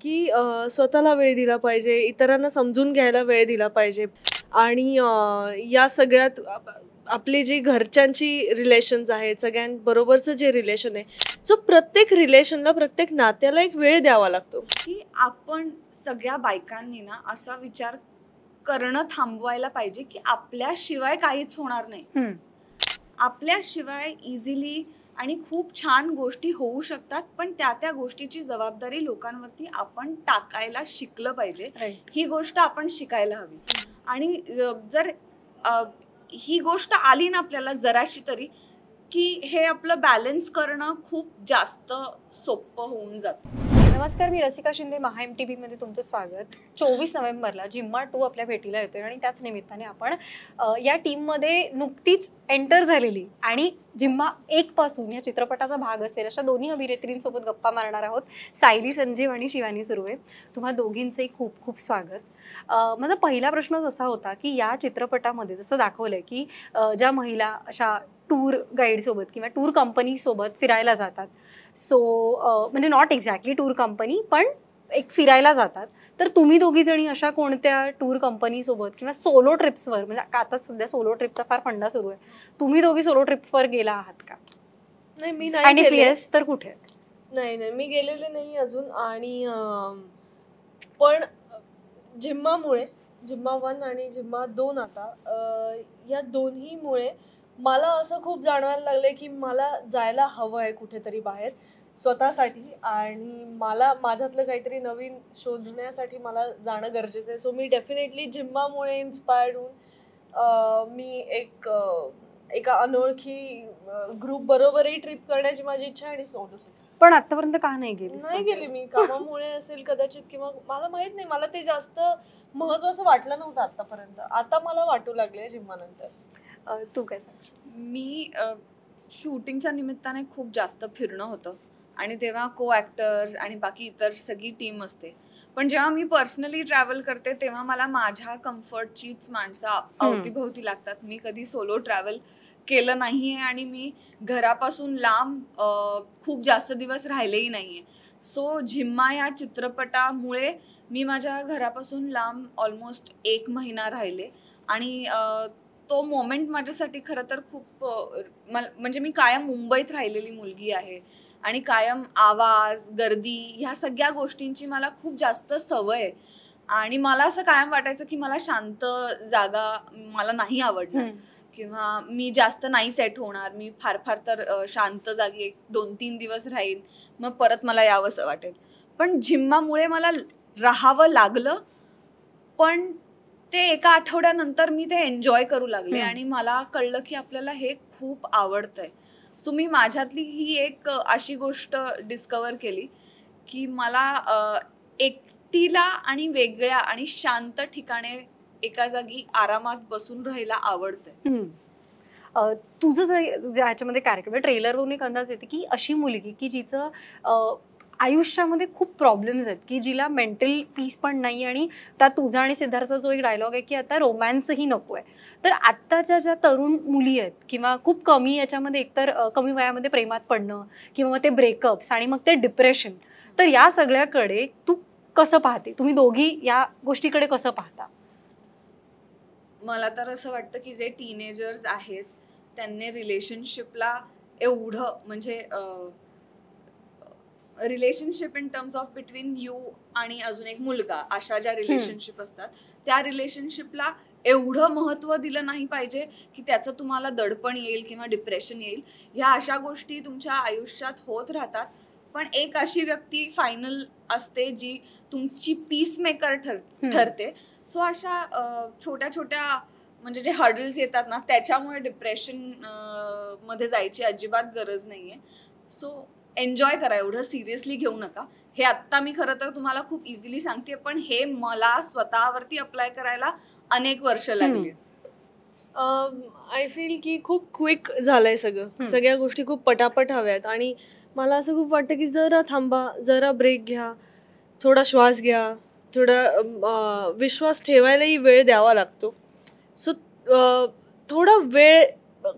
की स्वतःला वेळ दिला पाहिजे, इतरांना समजून घ्यायला वेळ दिला पाहिजे आणि या सगळ्यात आपली जी घरच्यांची रिलेशन्स आहेत, सगळ्यांबरोबरचं जे रिलेशन आहे, सो प्रत्येक रिलेशनला, प्रत्येक नात्याला एक वेळ द्यावा लागतो. की आपण सगळ्या बायकांनी ना असा विचार करणं थांबवायला पाहिजे की आपल्याशिवाय काहीच होणार नाही. आपल्याशिवाय इझिली आणि खूप छान गोष्टी होऊ शकतात, पण त्या गोष्टीची जबाबदारी लोकांवरती आपण टाकायला शिकलं पाहिजे. ही गोष्ट आपण शिकायला हवी. आणि जर ही गोष्ट आली ना आपल्याला जराशी तरी, की हे आपलं बॅलन्स करणं खूप जास्त सोपं होऊन जातं. नमस्कार, मी रसिका शिंदे. महा MTV मध्ये तुमचं स्वागत. 24 नोव्हेंबरला जिम्मा 2 आपल्या भेटीला येतोय आणि त्याच निमित्ताने आपण या टीममध्ये नुकतीच एंटर झालेली आणि जिम्मा 1 पासून या चित्रपटाचा भाग असलेल्या अशा दोन्ही अभिनेत्रींसोबत गप्पा मारणार आहोत. सायली संजीव आणि शिवानी सुर्वे. तुम्हा दोघींचंही खूप खूप स्वागत. माझा पहिला प्रश्नच असा होता की या चित्रपटामध्ये जसं दाखवलंय की ज्या महिला अशा टूर गाईडसोबत किंवा टूर कंपनीसोबत फिरायला जातात, सो म्हणजे नॉट एक्झॅक्टली टूर कंपनी पण एक फिरायला जातात, तर तुम्ही दोघी जणी अशा कोणत्या टूर कंपनीसोबत किंवा सोलो ट्रिप्सवर, म्हणजे आता सध्या सोलो ट्रिपचा फार फंडा सुरू आहे, तुम्ही दोघी सोलो ट्रिपवर गेला आहात का? नाही, मी नाही आणि गेले. येस तर कुठे? नाही, मी गेलेले नाही अजून. आणि पण जिम्मामुळे, जिम्मा 1 आणि जिम्मा 2 आता या दोन्हीमुळे मला असं खूप जाणवायला लागलंय की मला जायला हवं आहे कुठेतरी बाहेर स्वतःसाठी, आणि मला माझ्यातलं काहीतरी नवीन शोधण्यासाठी मला जाणं गरजेचं आहे. सो मी डेफिनेटली जिम्मामुळे इन्स्पायर्ड होऊन मी एका अनोळखी ग्रुप बरोबरही ट्रिप करण्याची माझी इच्छा आहे. आणि सोलो पण आतापर्यंत का नाही गेली? नाही गेली मी, कामामुळे असेल कदाचित, किंवा मला माहित नाही, मला ते जास्त महत्वाचं वाटलं नव्हतं आतापर्यंत. आता मला वाटू लागले जिम्मानंतर. तू काय सांग? मी शूटिंगच्या निमित्ताने खूप जास्त फिरणं होतं आणि तेव्हा को ॲक्टर्स आणि बाकी इतर सगळी टीम असते. पण जेव्हा मी पर्सनली ट्रॅव्हल करते तेव्हा मला माझ्या कम्फर्टचीच माणसं अवतीभोवती लागतात. मी कधी सोलो ट्रॅव्हल केलं नाही आहे आणि मी घरापासून लांब खूप जास्त दिवस राहिलेही नाही आहे. सो जिम्मा या चित्रपटामुळे मी माझ्या घरापासून लांब ऑलमोस्ट 1 महिना राहिले आणि तो मोमेंट माझ्यासाठी खरं तर खूप म्हणजे मी कायम मुंबईत राहिलेली मुलगी आहे आणि कायम आवाज, गर्दी ह्या सगळ्या गोष्टींची मला खूप जास्त सवय आहे. आणि मला असं कायम वाटायचं की मला शांत जागा मला नाही आवडणार किंवा मी जास्त नाही सेट होणार. मी फार फार तर शांत जागी 2-3 दिवस राहीन, मग परत मला यावंसं वाटेल. पण जिम्मामुळे मला राहावं लागलं, पण ते एका आठवड्यानंतर मी ते एन्जॉय करू लागले आणि मला कळलं की आपल्याला हे खूप आवडतंय. सो मी माझ्यातली ही एक अशी गोष्ट डिस्कवर केली की मला एकटीला आणि वेगळ्या आणि शांत ठिकाणी एका जागी आरामात बसून राहायला आवडतंय. तुझं ह्याच्यामध्ये कॅरेक्टर ट्रेलरवरून एक अंदाज येते की अशी मुलगी की जिचं आयुष्यामध्ये खूप प्रॉब्लेम्स आहेत, की जिला मेंटल पीस पण नाही, आणि त्यात तुझा आणि सिद्धार्थचा जो एक डायलॉग आहे की आता रोमॅन्सही नको आहे. तर आत्ताच्या ज्या तरुण मुली आहेत किंवा खूप कमी याच्यामध्ये, एकतर कमी वयामध्ये प्रेमात पडणं किंवा मग ते ब्रेकअप्स आणि मग ते डिप्रेशन, तर या सगळ्याकडे तू कसं पाहते? तुम्ही दोघी या गोष्टीकडे कसं पाहता? मला तर असं वाटतं की जे टीनेजर्स आहेत त्यांनी रिलेशनशिपला एवढं म्हणजे relationship in terms of between you आणि अजून एक मुलगा, अशा ज्या रिलेशनशिप असतात त्या रिलेशनशिपला एवढं महत्त्व दिलं नाही पाहिजे की त्याचं तुम्हाला दडपण येईल किंवा डिप्रेशन येईल. ह्या अशा गोष्टी तुमच्या आयुष्यात होत राहतात, पण एक अशी व्यक्ती फायनल असते जी तुमची पीसमेकर ठरते. सो अशा छोट्या छोट्या म्हणजे जे हर्डल्स येतात ना, त्याच्यामुळे डिप्रेशन मध्ये जायची अजिबात गरज नाहीये. सो एन्जॉय करा, एवढं सिरियसली घेऊ नका. हे आत्ता मी खरं तर तुम्हाला खूप इझिली सांगते, पण हे मला स्वतःवरती अप्लाय करायला अनेक वर्ष लागली. आय फील की खूप क्विक झालंय सगळं. सगळ्या गोष्टी खूप पटापट हव्यात आणि मला असं खूप वाटतं की जरा थांबा, जरा ब्रेक घ्या, थोडा श्वास घ्या, थोडा विश्वास ठेवायलाही वेळ द्यावा लागतो. सो थोडा वेळ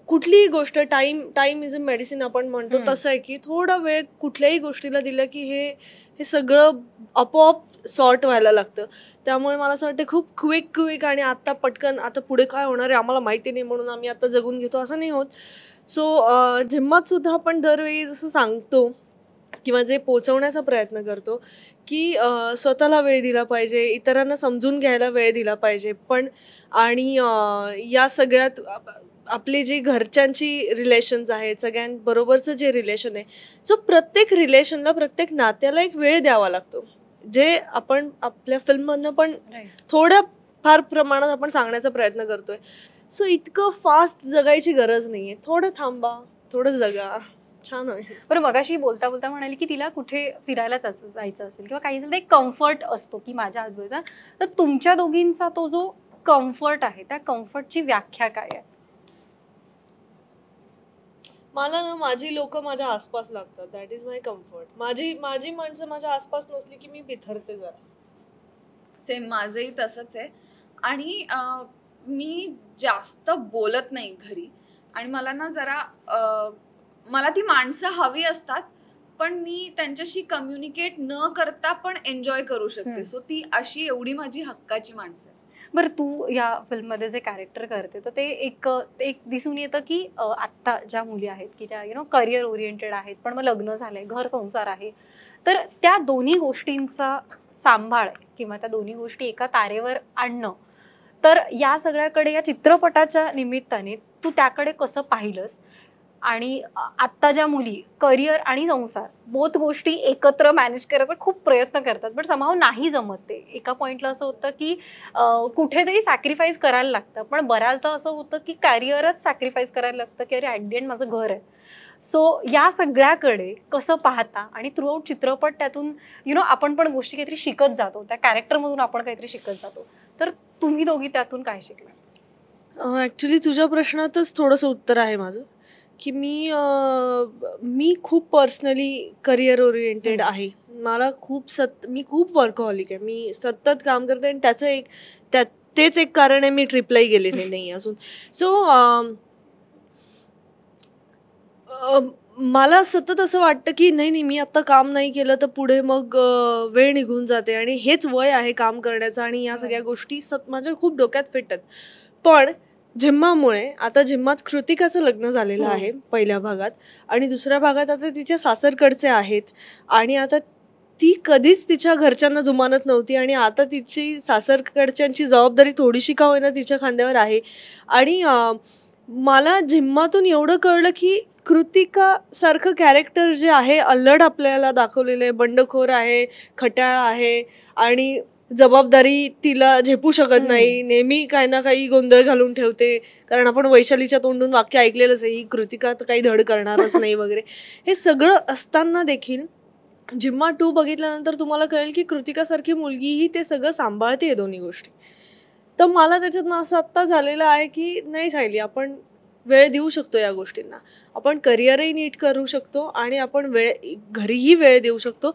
कुठलीही गोष्ट टाइम इज अ मेडिसिन आपण म्हणतो तसं आहे की थोडा वेळ कुठल्याही गोष्टीला दिला की हे सगळं आपोआप सॉर्ट व्हायला लागतं. त्यामुळे मला असं वाटतं खूप क्विक आणि आता पटकन आता पुढे काय होणार आहे आम्हाला माहिती नाही म्हणून आम्ही आता जगून घेतो असं नाही होत. सो झिम्मात सुद्धा आपण दरवेळी जसं सांगतो किंवा जे पोचवण्याचा प्रयत्न करतो की स्वतःला वेळ दिला पाहिजे, इतरांना समजून घ्यायला वेळ दिला पाहिजे. पण आणि या सगळ्यात आपली जी घरच्यांची रिलेशन्स आहेत, सगळ्यांबरोबरचं जे रिलेशन आहे, सो प्रत्येक रिलेशनला, प्रत्येक नात्याला एक वेळ द्यावा लागतो. जे आपण आपल्या फिल्ममधनं पण थोड्या फार प्रमाणात आपण सांगण्याचा प्रयत्न करतोय. सो इतकं फास्ट जगायची गरज नाहीये. थोडं थांबा, थोडं जगा, छान होईल. बरं, मगाशी बोलता बोलता म्हणाली की तिला कुठे फिरायला जायचं असेल किंवा काही एक कम्फर्ट असतो की माझ्या आजूबाजूला, तर तुमच्या दोघींचा तो जो कम्फर्ट आहे त्या कम्फर्टची व्याख्या काय आहे? मला ना माझी लोक माझ्या आसपास लागतात. That is my comfort. माझी माणसं माझ्या आसपास नसली की मी बिथरते जरा. सेम माझंही तसंच आहे. आणि मी जास्त बोलत नाही घरी आणि मला ना जरा मला ती माणसं हवी असतात पण मी त्यांच्याशी कम्युनिकेट न करता पण एन्जॉय करू शकते. सो ती अशी एवढी माझी हक्काची माणसं आहे. बरं, तू या फिल्ममध्ये जे कॅरेक्टर करते तर ते एक दिसून येतं की आत्ता ज्या मुली आहेत की ज्या करिअर ओरिएंटेड आहेत पण मग लग्न झालंय, घर संसार आहे, तर त्या दोन्ही गोष्टींचा सांभाळ किंवा त्या दोन्ही गोष्टी एका तारेवर आणणं, तर या सगळ्याकडे या चित्रपटाच्या निमित्ताने तू त्याकडे कसं पाहिलंस? आणि आत्ता ज्या मुली करिअर आणि संसार बोथ गोष्टी एकत्र मॅनेज करायचा खूप प्रयत्न करतात पण समाव नाही जमत. ते एका पॉइंटला असं होतं की कुठेतरी सॅक्रिफाईस करायला लागतं, पण बऱ्याचदा असं होतं की कॅरिअरच सॅक्रिफाईस करायला लागतं की अरे ॲट दी एंड माझं घर आहे. सो या सगळ्याकडे कसं पाहता? आणि थ्रू आउट चित्रपट त्यातून आपण पण गोष्टी काहीतरी शिकत जातो, त्या कॅरेक्टरमधून आपण काहीतरी शिकत जातो, तर तुम्ही दोघी त्यातून काय शिकला? ॲक्च्युली तुझ्या प्रश्नातच थोडंसं उत्तर आहे माझं की मी खूप पर्सनली करिअर ओरिएंटेड आहे. मला मी खूप वर्कहॉलिक आहे. मी सतत काम करते आणि तेच एक कारण आहे मी ट्रिपलाही गेलेले नाही अजून. सो मला सतत असं वाटतं की नाही मी आता काम नाही केलं तर पुढे मग वेळ निघून जाते आणि हेच वय आहे काम करण्याचं आणि या सगळ्या गोष्टी माझ्या खूप डोक्यात फिट आहेत. पण झिम्मामुळे आता झिम्मात कृतिकाचं लग्न झालेलं आहे पहिल्या भागात आणि दुसऱ्या भागात आता तिच्या सासरकडचे आहेत आणि आता ती कधीच तिच्या घरच्यांना जुमानत नव्हती आणि आता तिची सासरकडच्यांची जबाबदारी थोडीशी का होईना तिच्या खांद्यावर आहे. आणि मला झिम्मातून एवढं कळलं की कृतिका सारखं कॅरेक्टर जे आहे अल्लड आपल्याला दाखवलेलं आहे, बंडखोर आहे, खट्याळ आहे आणि जबाबदारी तिला झेपू शकत नाही, नेहमी काही ना काही गोंधळ घालून ठेवते. कारण आपण वैशालीच्या तोंडून वाक्य ऐकलेलंच आहे, ही कृतिका तर काही धड करणारच नाही वगैरे. हे सगळं असताना देखील झिम्मा 2 बघितल्यानंतर तुम्हाला कळेल की कृतिकासारखी मुलगीही ते सगळं सांभाळते दोन्ही गोष्टी. तर मला त्याच्यातनं असं आत्ता झालेलं आहे की नाही सायली, आपण वेळ देऊ शकतो या गोष्टींना. आपण करिअरही नीट करू शकतो आणि आपण घरीही वेळ देऊ शकतो.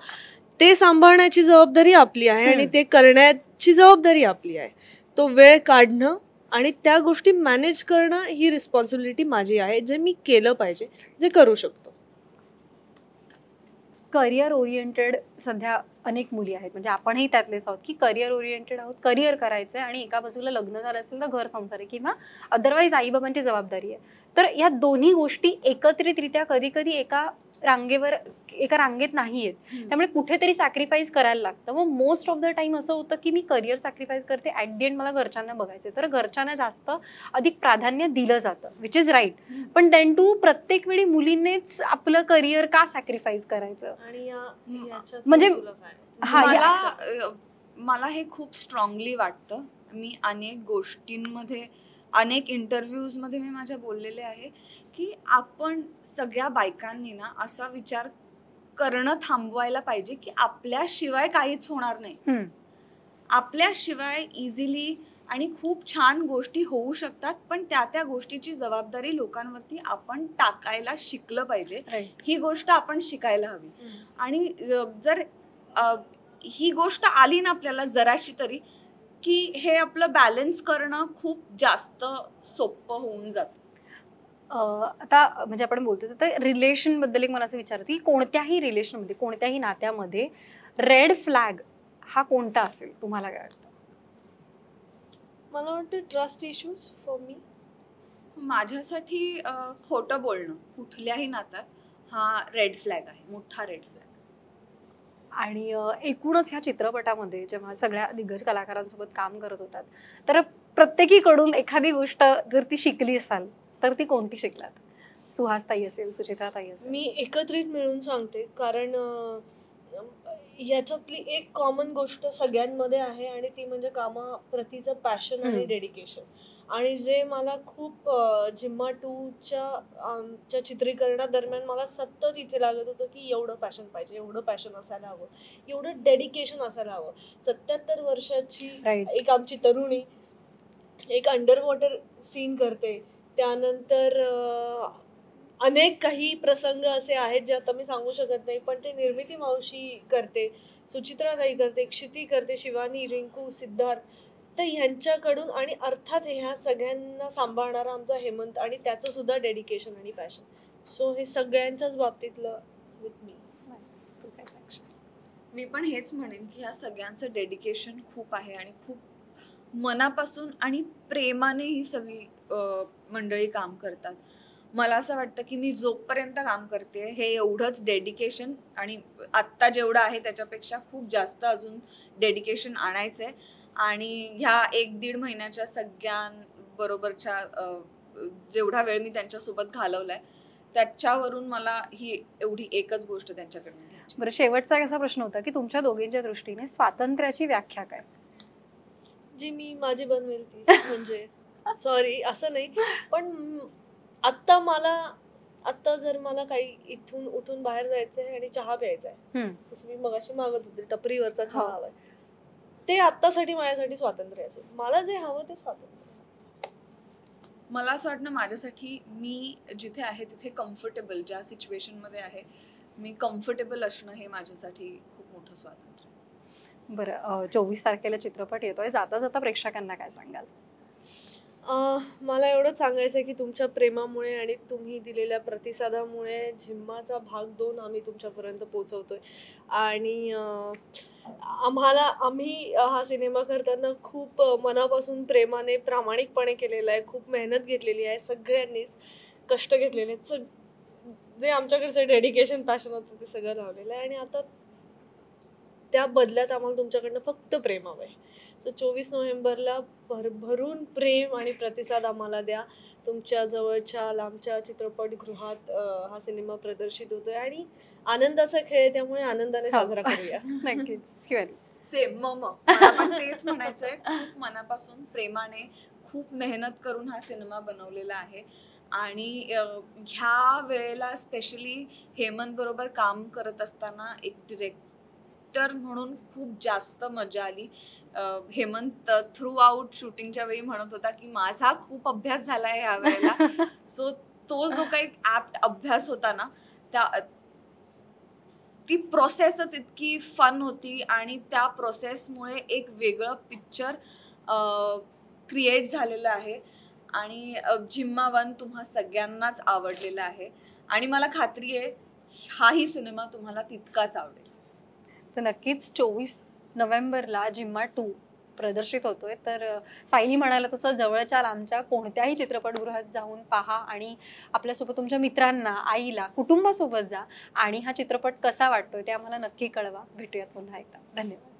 ते सांभाळण्याची जबाबदारी आपली आहे आणि ते करण्याची जबाबदारी आपली आहे. तो वेळ काढणं आणि त्या गोष्टी मॅनेज करणं ही रिस्पॉन्सिबिलिटी माझी आहे, जे मी केलं पाहिजे, जे करू शकतो. करिअर ओरिएंटेड सध्या अनेक मुली आहेत, म्हणजे आपणही त्यातलेच आहोत की करिअर ओरिएंटेड आहोत, करिअर करायचं आहे आणि एका बाजूला लग्न झालं असेल तर घर संसार आहे किंवा अदरवाईज आईबाबांची जबाबदारी आहे. तर या दोन्ही गोष्टी एकत्रितरित्या कधी कधी एका रांगेत नाही आहेत, त्यामुळे कुठेतरी सॅक्रिफाईस करायला लागतं. मग मोस्ट ऑफ द टाइम असं होतं की मी करिअर सॅक्रिफाईस करते, ॲट दी एंड मला घरच्यांना बघायचं, तर घरच्यांना जास्त अधिक प्राधान्य दिलं जातं, विच इज राईट. पण देन टू प्रत्येक वेळी मुलींनीच आपलं करिअर का सॅक्रिफाईस करायचं? आणि म्हणजे मला हे खूप स्ट्रॉंगली वाटतं. मी अनेक गोष्टींमध्ये, अनेक इंटरव्ह्यूजमध्ये मी माझ्या बोललेले आहे की आपण सगळ्या बायकांनी ना असा विचार करणं थांबवायला पाहिजे की आपल्याशिवाय काहीच होणार नाही. आपल्याशिवाय इझिली आणि खूप छान गोष्टी होऊ शकतात, पण त्या गोष्टीची जबाबदारी लोकांवरती आपण टाकायला शिकलं पाहिजे. ही गोष्ट आपण शिकायला हवी. आणि जर ही गोष्ट आली ना आपल्याला जराशी तरी, की हे आपलं बॅलन्स करणं खूप जास्त सोपं होऊन जातं. आता म्हणजे आपण बोलतोच तर रिलेशन बद्दल एक मला असं विचारतं की कोणत्याही रिलेशनमध्ये कोणत्याही नात्यामध्ये रेड फ्लॅग हा कोणता असेल तुम्हाला काय वाटतं? मला वाटतं ट्रस्ट इश्यूज फॉर मी. माझ्यासाठी खोटं बोलणं कुठल्याही नात्यात हा रेड फ्लॅग आहे, मोठा रेड फ्लॅग. आणि एकूणच ह्या चित्रपटामध्ये जेव्हा सगळ्या दिग्गज कलाकारांसोबत काम करत होतात तर प्रत्येकीकडून एखादी गोष्ट जर ती शिकली असाल तर ती कोणती शिकलात? सुहासताई असेल, सुचित्राताई असेल. मी एकत्रित मिळून सांगते कारण याच्यातली एक कॉमन गोष्ट सगळ्यांमध्ये आहे आणि ती म्हणजे कामाप्रतीचं पॅशन आणि डेडिकेशन. आणि जे मला खूप झिम्मा 2च्या चित्रीकरणादरम्यान मला सतत इथे लागत होतं की एवढं पॅशन पाहिजे, एवढं पॅशन असायला हवं, एवढं डेडिकेशन असायला हवं. 77 वर्षाची Right. एक आमची तरुणी एक अंडर वॉटर सीन करते. त्यानंतर अनेक काही प्रसंग असे आहेत जे आता मी सांगू शकत नाही, पण ते निर्मिती मावशी करते, सुचित्राताई करते, क्षिती करते, शिवानी, रिंकू, सिद्धार्थ. तर ह्यांच्याकडून आणि अर्थात ह्या सगळ्यांना सांभाळणारा आमचा हेमंत आणि त्याचं सुद्धा डेडिकेशन आणि पॅशन. सो हे सगळ्यांच्याच बाबतीतलं विथ मी. Nice. तू काय सांगशील? मी पण हेच म्हणेन की ह्या सगळ्यांचं डेडिकेशन खूप आहे आणि खूप मनापासून आणि प्रेमाने ही सगळी मंडळी काम करतात. मला असं वाटतं की मी जोपर्यंत काम करते हे एवढंच डेडिकेशन आणि आत्ता जेवढं आहे त्याच्यापेक्षा खूप जास्त अजून डेडिकेशन आणायचं आहे. आणि ह्या 1-1.5 महिन्याच्या सगळ्यांबरोबरच्या जेवढा वेळ मी त्यांच्यासोबत घालवलाय त्याच्यावरून मला ही एवढी एकच गोष्ट त्यांच्याकडनं घ्यायची. बरं, शेवटचा असा प्रश्न होता की तुमच्या दोघींच्या दृष्टीने स्वातंत्र्याची व्याख्या काय? जी मी माझी बनवेल ती म्हणजे सॉरी असं नाही, पण आत्ता जर मला काही इथून उठून बाहेर जायचंय आणि चहा प्यायचा आहे, जसं मी मगाशी मागत होते टपरीवरचा चहा हवाय, ते आत्तासाठी माझ्यासाठी स्वातंत्र्य असेल. मला जे हवं ते स्वातंत्र्य. मला असं वाटतं माझ्यासाठी मी जिथे आहे तिथे कम्फर्टेबल, ज्या सिच्युएशनमध्ये आहे मी कम्फर्टेबल असणं हे माझ्यासाठी खूप मोठं स्वातंत्र्य आहे. बरं, 24 तारखेला चित्रपट येतोय, जाता जाता प्रेक्षकांना काय सांगाल? मला एवढंच सांगायचं आहे की तुमच्या प्रेमामुळे आणि तुम्ही दिलेल्या प्रतिसादामुळे झिम्माचा भाग 2 आम्ही तुमच्यापर्यंत पोहोचवतोय. आणि आम्ही हा सिनेमा करताना खूप मनापासून प्रेमाने प्रामाणिकपणे केलेला आहे, खूप मेहनत घेतलेली आहे, सगळ्यांनीच कष्ट घेतलेले आहेत, जे आमच्याकडचं डेडिकेशन पॅशन होतं ते सगळं लावलेलं आहे. आणि आता त्या बदल्यात आम्हाला तुमच्याकडनं फक्त प्रेम हवं आहे. सो 24 नोव्हेंबरला भरभरून प्रेम आणि प्रतिसाद आम्हाला द्या. तुमच्या जवळच्या लांबच्या चित्रपटगृहात हा सिनेमा प्रदर्शित होतोय आणि आनंदाचा खेळ आहे, त्यामुळे आनंदाने साजरा करूया. नक्कीच. शिवानी. सेम मला पण तेच म्हणायचंय. खूप मनापासून प्रेमाने खूप मेहनत करून हा सिनेमा बनवलेला आहे. आणि ह्या वेळेला स्पेशली हेमंत बरोबर काम करत असताना एक डिरेक्टर म्हणून खूप जास्त मजा आली. हेमंत थ्रू आउट शूटिंगच्या वेळी म्हणत होता की माझा खूप अभ्यास झालाय ह्या वेळेला. सो तो जो काही ऍप्ट अभ्यास होता ना, ती प्रोसेसच इतकी फन होती आणि त्या प्रोसेसमुळे एक वेगळं पिक्चर क्रिएट झालेलं आहे. आणि झिम्मा 1 तुम्हा सगळ्यांनाच आवडलेला आहे आणि मला खात्री आहे हाही सिनेमा तुम्हाला तितकाच आवडेल. तर नक्कीच 24 नोव्हेंबरला झिम्मा 2 प्रदर्शित होतोय. तर सायली म्हणाला तसं जवळच्या लांबच्या कोणत्याही चित्रपटगृहात जाऊन पहा आणि आपल्यासोबत तुमच्या मित्रांना, आईला, कुटुंबासोबत जा आणि हा चित्रपट कसा वाटतोय ते आम्हाला नक्की कळवा. भेटूयात पुन्हा एकदा. धन्यवाद.